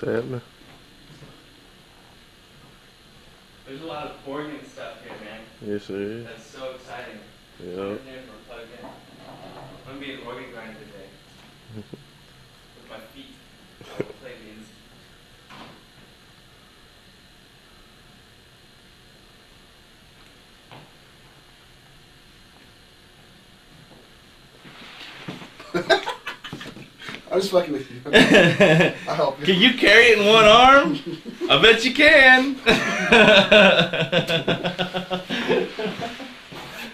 What's happening? There's a lot of organ stuff here, man. Yes, it is. That's so exciting. Yep. I'm gonna be an organ grinder today. With my feet. I will play the instrument. I'm just fucking with you. I'll help you. Can you carry it in one arm? I bet you can.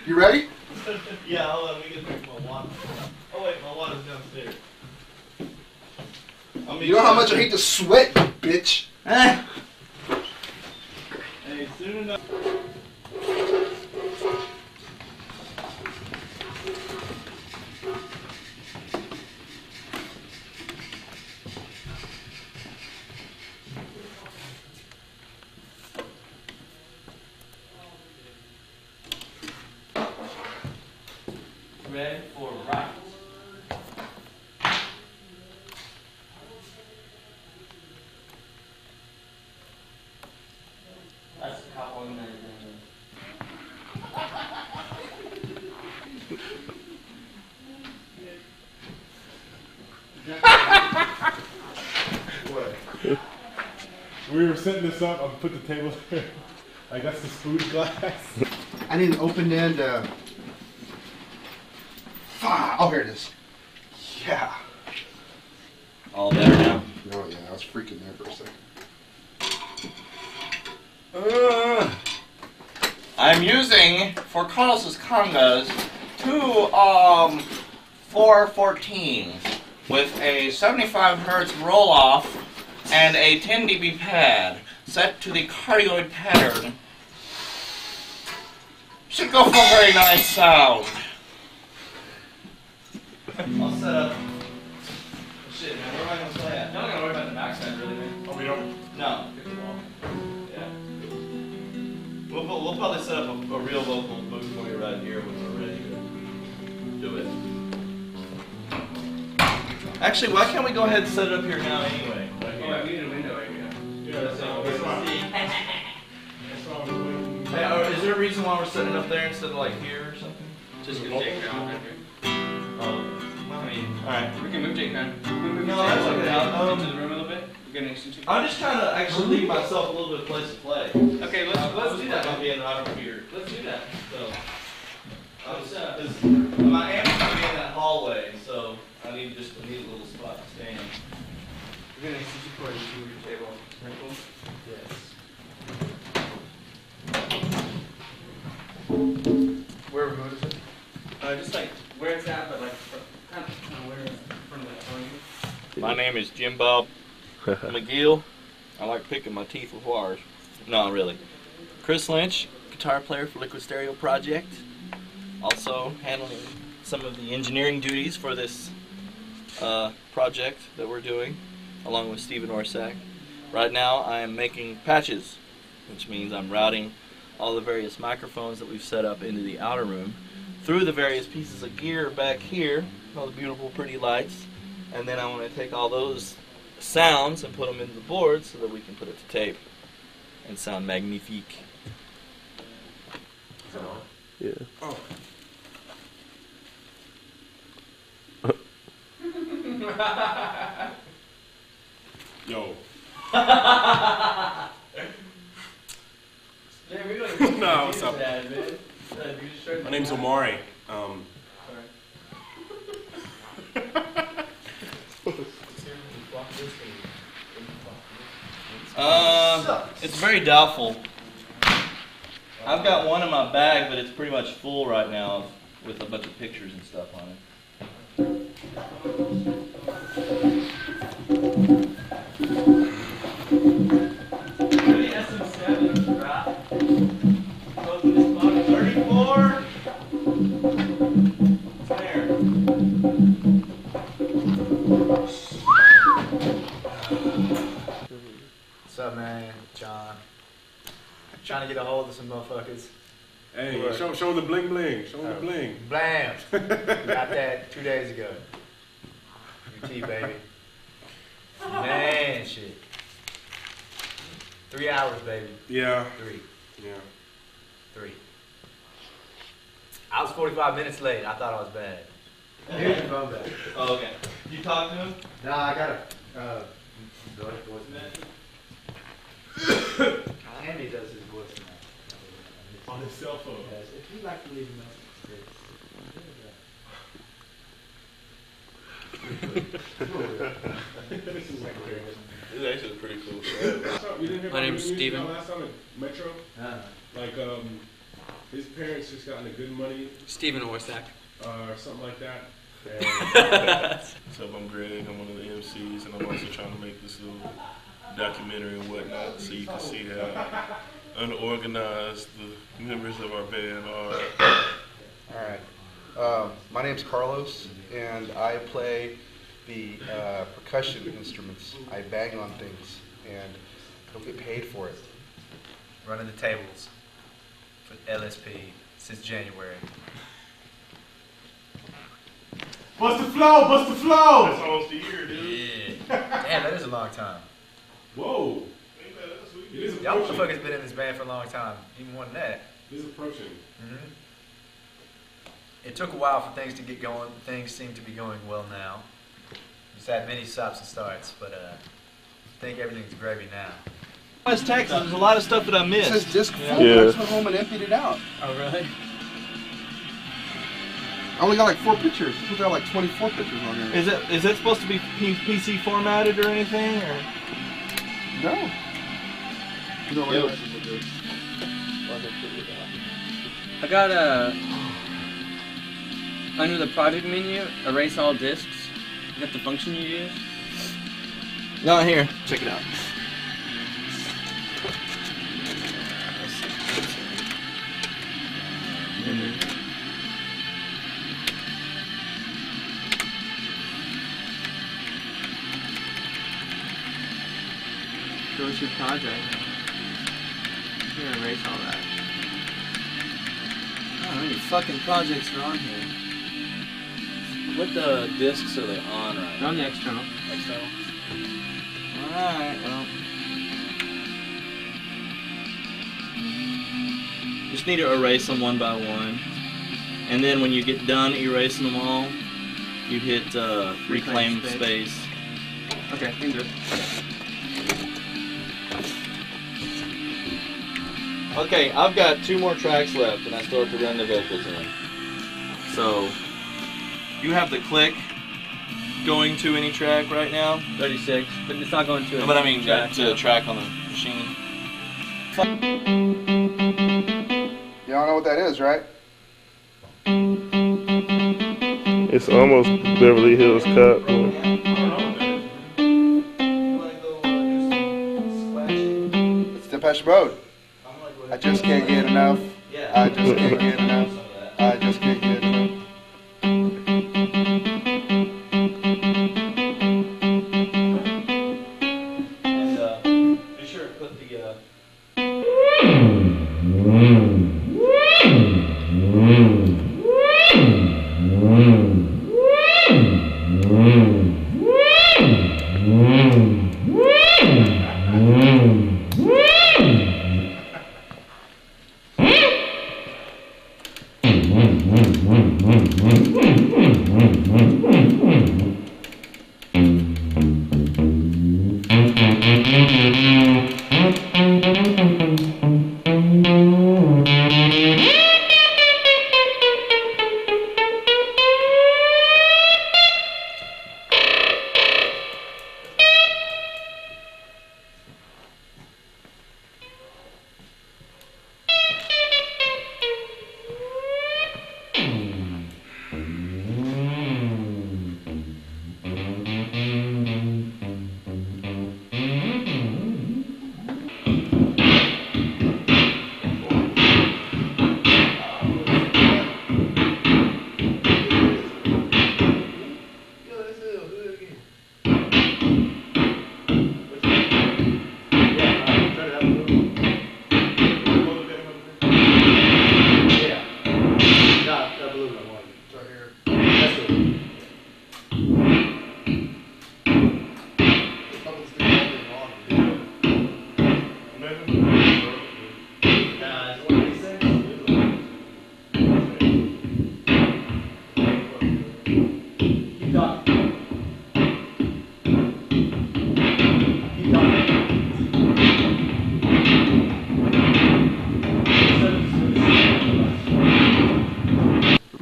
You ready? Yeah, hold on. Let me get my water. Oh wait, my water's downstairs. You know how much I hate to sweat, you bitch. Hey, soon enough. Ready for right. That's a couple of minutes. We were setting this up, I put the table there. Like that's the food glass. I need an open end. Oh, here it is. Yeah. All better now. Oh yeah, I was freaking there for a second. I'm using for Carlos's congas two 414s with a 75 hertz roll off and a 10 dB pad set to the cardioid pattern. Should go for a very nice sound. I'll set up. Shit, man, where am I going to play at? You're not going to worry about the backside, really, man. Oh, we don't. No. Yeah. We'll probably set up a real local booth for you right here when we're ready to do it. Actually, why can't we go ahead and set it up here now anyway? Right here. Oh, we need a window right here. Yeah, that's all. That's fine. Hey, is there a reason why we're setting it up there instead of like here or something? Just gonna take it out right here. Oh. I mean, Alright. we can move Jake on. We can move No, Jake that's on. okay. Into the room a little bit. We're getting extension. I'm just trying to actually leave myself a little bit of place to play. Okay, let's do that. I'm being out of here. Let's do that. So, my amp's gonna be in that hallway, so I need a little spot to stand. We're getting extension cord to your table. Right, cool? Yes. Where remote is it? Just like where it's at, but like kind of where in front of the phone. My name is Jim Bob McGill. I like picking my teeth with wires. No, really. Chris Lynch, guitar player for Liquid Stereo Project. Also handling some of the engineering duties for this project that we're doing, along with Stephen Orsak. Right now I am making patches, which means I'm routing all the various microphones that we've set up into the outer room through the various pieces of gear back here, all the beautiful pretty lights, and then I want to take all those sounds and put them into the board so that we can put it to tape and sound magnifique. Yeah. Oh. Yo. No, what's up? My name's Omari. It's very doubtful. I've got one in my bag, but it's pretty much full right now with a bunch of pictures and stuff on it. What's up, man? John. Trying to get a hold of some motherfuckers. Hey, show the bling bling. Show the bling. Blam! Got that 2 days ago. UT, baby. Man, shit. 3 hours, baby. Yeah. 3. Yeah. 3. I was 45 minutes late. I thought I was bad. Here's your phone back. Oh, okay. You talk to him? Nah, I got a Andy does his voice now. On his cell phone. Yes, if you'd like to leave a This is actually pretty cool. My name's Steven. Last time at Metro, like his parents just got into good money Stephen Orsak. or something like that. And What's up, I'm Greg, I'm one of the MCs, and I'm also trying to make this little documentary and whatnot so you can see how unorganized the members of our band are. Alright. My name's Carlos, and I play the percussion instruments. I bang on things, and I don't get paid for it. Running the tables for LSP since January. bust the flow, bust the flow. That's almost a year, dude. Yeah. Damn, that is a long time. Whoa. It is Y'all approaching. motherfuckers been in this band for a long time. Even more than that. It is approaching. Mm-hmm. It took a while for things to get going. Things seem to be going well now. Just had many stops and starts, but I think everything's gravy now. West Texas, there's a lot of stuff that I It missed. says disc full. Yeah. I just went home and emptied it out. Oh, really? I only got like 4 pictures. I got like 24 pictures on here. Is it supposed to be PC formatted or anything? Or? No. No, I got under the project menu, erase all discs. Is that the function you use? Not here. Check it out. Go to project. You're gonna erase all that. I don't know how many fucking projects are on here. What discs are they on right They're on the external. External. Alright, well. Just need to erase them one by one. And then when you get done erasing them all, you hit reclaim space. Okay, you can do it. Okay, I've got 2 more tracks left and I start to run the vocals in. So, you have the click going to any track right now? 36, but it's not going to. No, but I mean, to a track on the machine. Y'all know what that is, right? It's almost Beverly Hills Cop. It's Depeche Mode. I just can't get enough. I just can't get enough. I just can't get enough.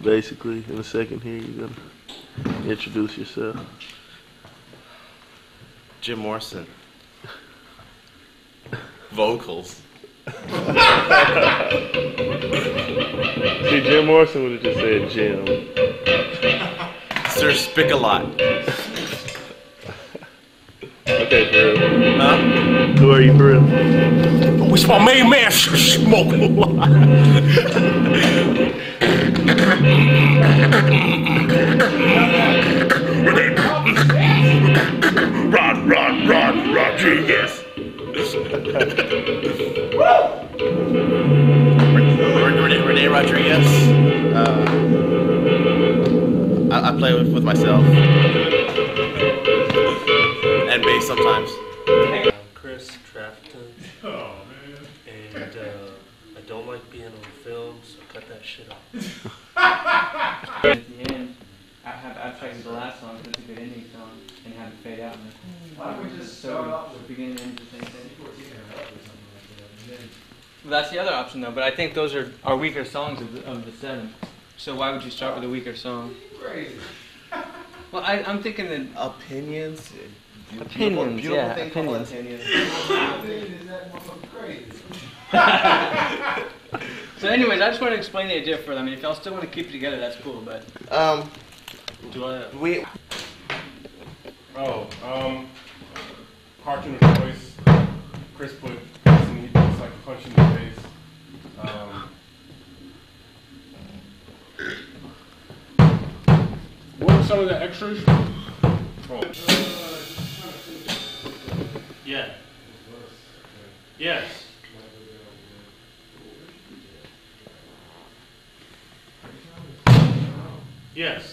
Basically, in a second here, you're gonna introduce yourself. Jim Morrison. Vocals. See, Jim Morrison would have just said Jim. Sir Spick-a-Lot. Okay, for real. Huh? Who are you for real? I wish my main man smoke a lot. Rod Rodriguez. Renee Rodriguez. I play with myself and bass sometimes. I'm Chris Trafton. Oh, man. And I don't like being on film, so cut that shit off. At the end, I've tried the last song, so it's a good ending song, and have it fade out. Why don't we just start off with beginning and end the same thing? Well, that's the other option, though. But I think those are weaker songs of the 7. So why would you start with a weaker song? Crazy. Well, I'm thinking that Opinions. opinions, Beautiful yeah, thing called opinions. opinions. So, anyways, I just want to explain the idea for them. I mean, if y'all still want to keep it together, that's cool. But We. Cartoon voice. Chris put and he just like punch in the face. What are some of the extras? Oh. Yeah. Yes. Yes.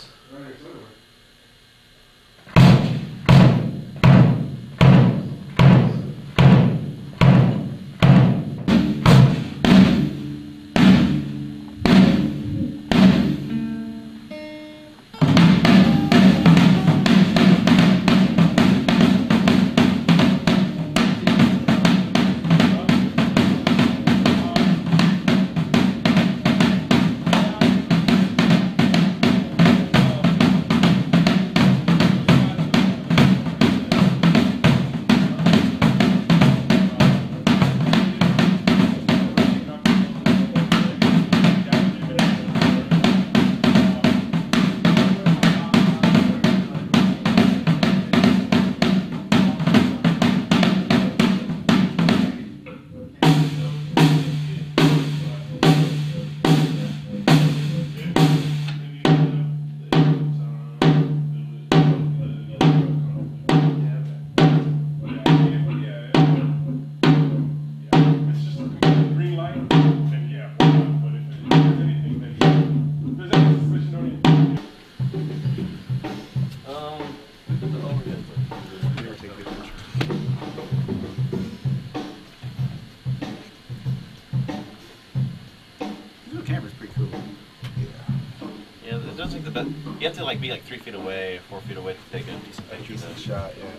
You have to like be like 3 feet away or 4 feet away to take a decent picture. Decent shot, yeah.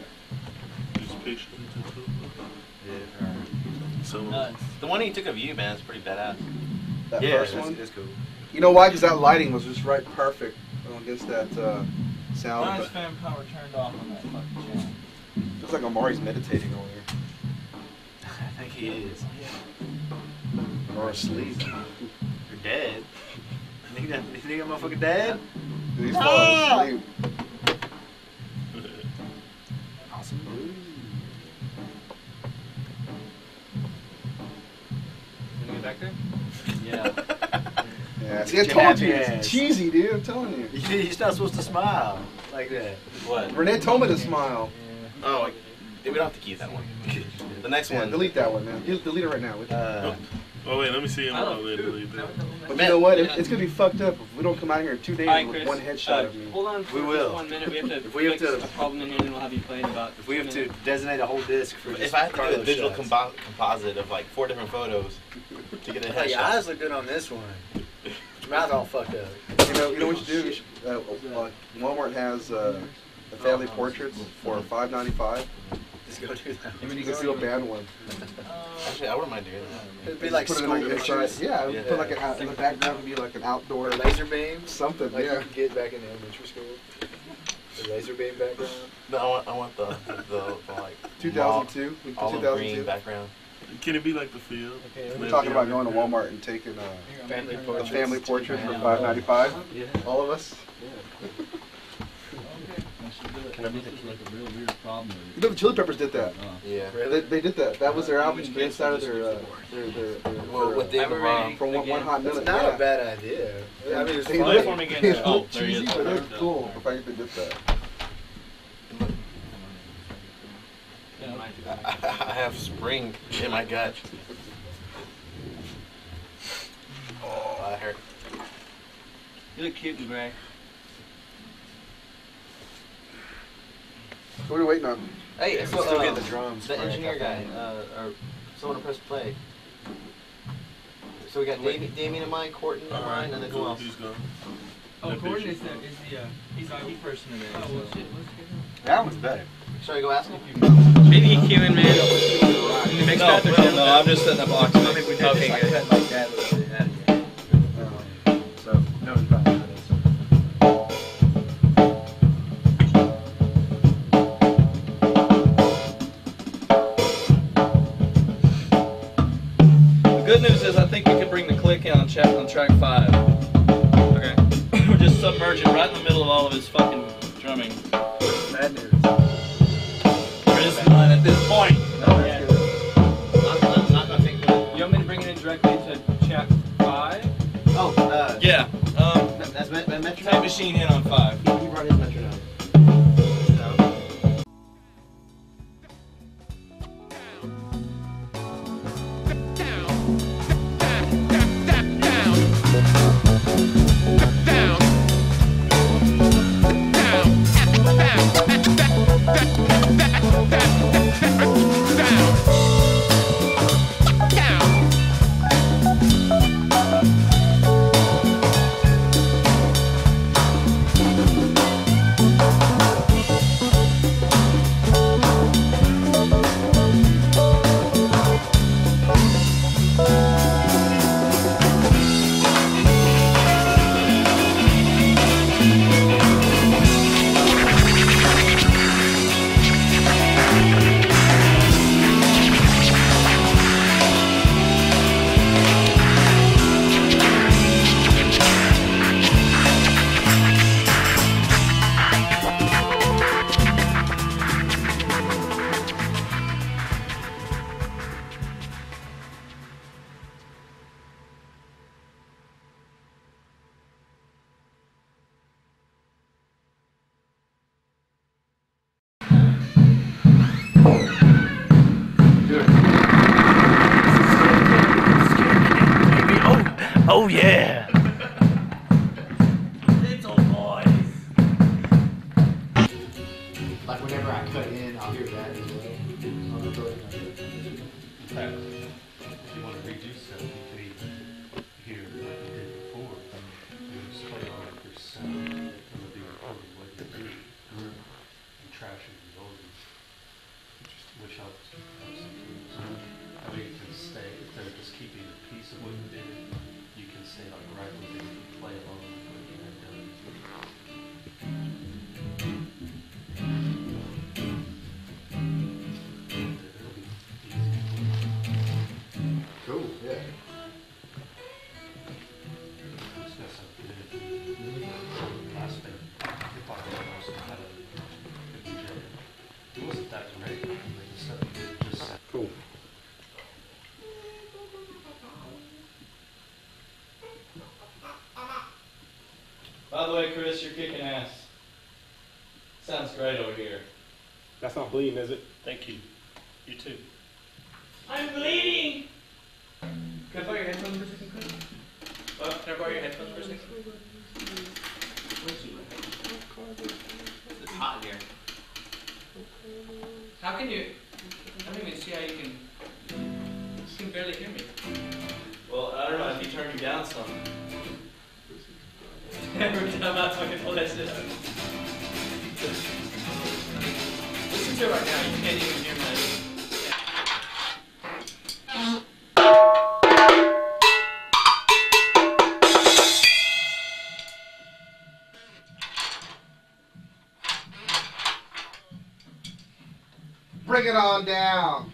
Just picture. Yeah. So, The one he took of you, man, is pretty badass. That Yeah, first one. it's cool. You know why? Because that lighting was just right, perfect against that sound. Why is fan power turned off on that fucking channel? Looks like Amari's meditating over here, I think he is. or asleep. You're dead. You think that motherfucker dead? Dude, he's falling asleep. Awesome. Can we get back there? Yeah. Yeah, see, I told you, it's cheesy, dude. I'm telling you. You're not supposed to smile like that. What? Renee told me to smile. Oh, we don't have to keep that one. The next Yeah, one. delete that one, man. Delete it right now. Oh wait, let me see him all in a little bit. But you know what? It's gonna be fucked up if we don't come out here in 2 days Alright, with Chris, one headshot of me. Hold on for We will. just 1 minute. We have to If we have fix to- a problem in here, and then we'll have you play in about. If we have to designate a whole disc for just If I had to do a Carlos digital shots. composite of like 4 different photos to get a Oh, your eyes headshot. look good on this one. Your mouth's all fucked up. You know what you do? You should, Walmart has the family portraits for $5.95. Just go do that. You can see a band one. Actually, I wouldn't mind doing that. It'd be like Put it school on the inside. pictures. Yeah, Yeah. put like in the background would be like an outdoor Or laser beams. something. Like Yeah. you could get back in elementary school. The laser beam background. No, I want the like 2002. We put olive 2002. green background. Can it be like the field? We're talking about going to Walmart and taking Family a portraits. family portrait for $5.95. All of us. Can I be like a real weird problem? You know the Chili Peppers did that. Yeah. They did that. That was their album inside of their Well, with the from one hot minute. It's not yeah. a bad idea. I mean, it's They funny. look- for me again. They Oh, look there he is. cheesy, but it's cool. The fact that they did that. I have spring in my gut. Oh, that hurt. You look cute, Greg. What are we waiting on? Hey, so Still get the drums. the Frank, engineer I guy, think. or someone to press play. So we got Damien and mine, Courtney and mine, and then who else? He's gone. Oh, That Gordon picture. he's the IT person today. So. That one's better. Should I go ask him? Maybe EQing, man. In the mix No, bath or no, something? no, I'm just setting up boxes. I think we did Okay, this good. like that like that. But we had it. So no one's probably not this. The good news is I think we could bring the click in on track 5. Okay. We're just submerging right in the middle of all of his fucking drumming. Bad news. There is none at this point. Yeah. I'm not gonna think good. You want me to bring it in directly to chat 5? Oh, Yeah. that's metronome. Time machine in on 5. He brought his metronome. Oh yeah. Like whenever I cut in, I'll hear that as well. If you want to redo stuff, you could even hear like you did before. You just play on like your sound and it'll be recording what you do and trashing the oldies, which helps. I mean, you can stay, instead of just keeping a piece of what you did, you can stay like right with it and play along with what you had done. It'll be easy. Cool. Yeah. It's got some good aspect. Hip hop also had a good DJ. It wasn't that great, but the stuff he did just Cool. By the way, Chris, you're kicking ass. Sounds great over here. That's not bleeding, is it? thank you. You too. I'm bleeding. Can I borrow your headphones for a second, Chris? Can I borrow your headphones for a second? It's hot in here. How can you? I don't even see how you can barely hear me. Well, I don't know if you turn me down some. Every time I fucking listen. Listen to it right now, you can't even hear me. Bring it on down.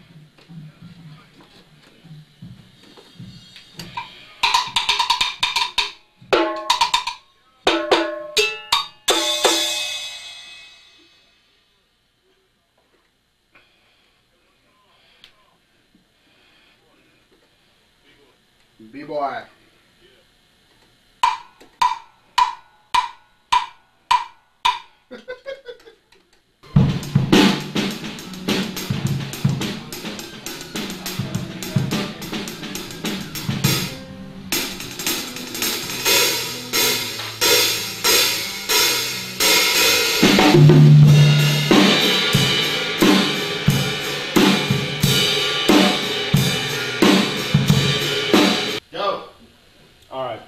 B-boy. All right.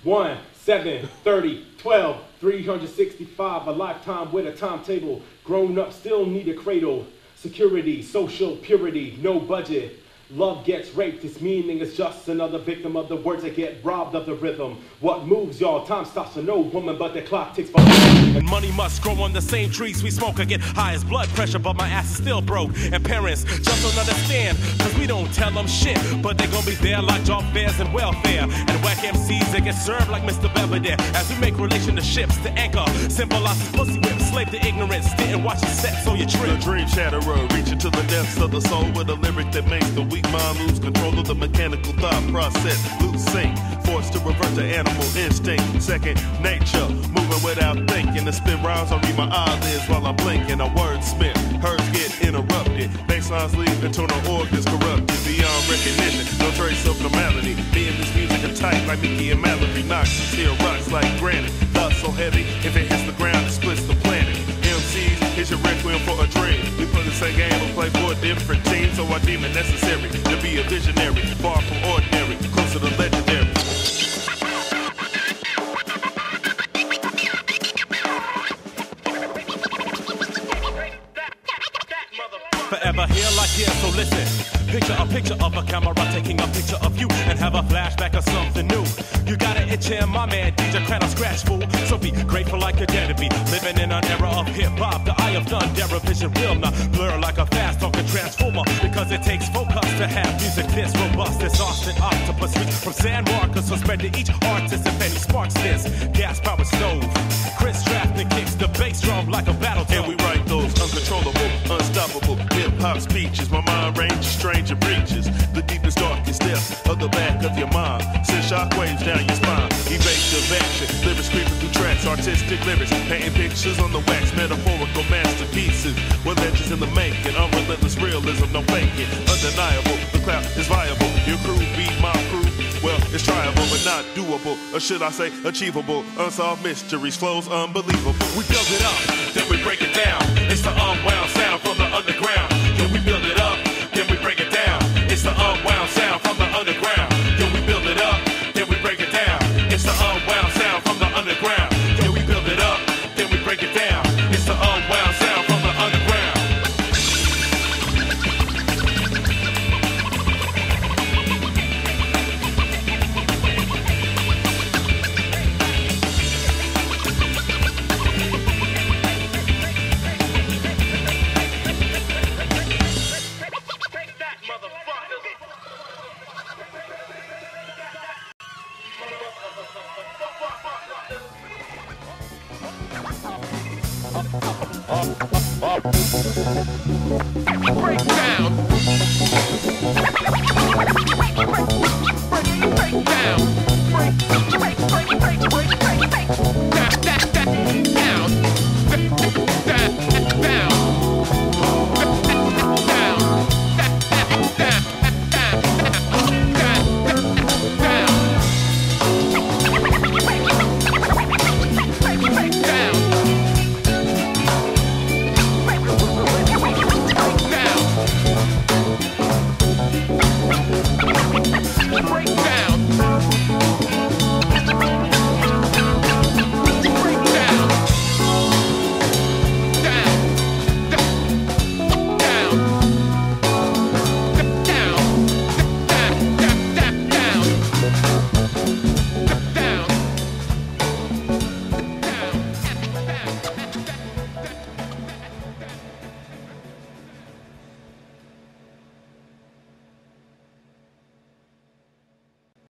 1, 7, 30, 12, 365, a lifetime with a timetable. Grown up still need a cradle. Security, social purity, no budget. Love gets raped, its meaning is just another victim of the words that get robbed of the rhythm. What moves y'all? Time stops for no woman, but the clock ticks for And money must grow on the same trees we smoke. I get high as blood pressure, but my ass is still broke. And parents just don't understand, cause we don't tell them shit. But they gon' be there like job fairs and welfare. And whack MCs that get served like Mr. Belvedere. As we make relationships to anchor, symbolize pussy whip, slave to ignorance. Didn't watch your set, so you trip. The dream shatterer, reaching to the depths of the soul with a lyric that makes the weak mind lose control of the mechanical thought process. Lose sync, forced to revert to animal instinct. Second nature, moving without thinking. To spit rhymes, I read my eyelids while I'm blinking. A wordsmith, hers get interrupted. Basslines leave, internal organs corrupted. Beyond recognition, no trace of normality. Me and this music are tight like Mickey and Mallory. Noxious here rocks like granite. Thoughts so heavy, if it hits the ground, it splits the planet. MCs, it's your requiem for a dream. We play the same game, we play for a different team. So I deem it necessary to be a visionary, far from ordinary, closer to legendary. Forever here like here, so listen. Picture of a camera taking a picture of you and have a flashback of something new. You got an itch in my man, DJ Crown scratch fool. So be grateful like you're dead to be living in an era of hip hop. The eye of thunder, vision will not blur like a fast talking transformer. Because it takes focus to have music this robust. It's Austin Octopus from San Marcos. So spread to each artist if any sparks this gas powered stove. Chris Trafton kicks the bass drum like a battle drum. And we write those uncontrollable, unstoppable hip-hop speeches. My mind ranges strange and breaches the deepest, darkest depths of the back of your mind. Send shockwaves down your spine. Evasive action, lyrics creeping through tracks. Artistic lyrics, painting pictures on the wax. Metaphorical masterpieces with legends in the making. Unrelentless realism, no faking. Undeniable, the cloud is viable. Your crew beat my crew. Well, it's tryable, but not doable. Or should I say, achievable. Unsolved mysteries, flows unbelievable. We build it up, then we break it down. It's the unwound sound from the underground. Then we build it up, then we break it down. It's the unwound sound from the underground. Then we build it up, then we break it down. It's the unwound sound from the underground. Then we build it up, then we break it down. It's the unwound sound from the underground. Breakdown.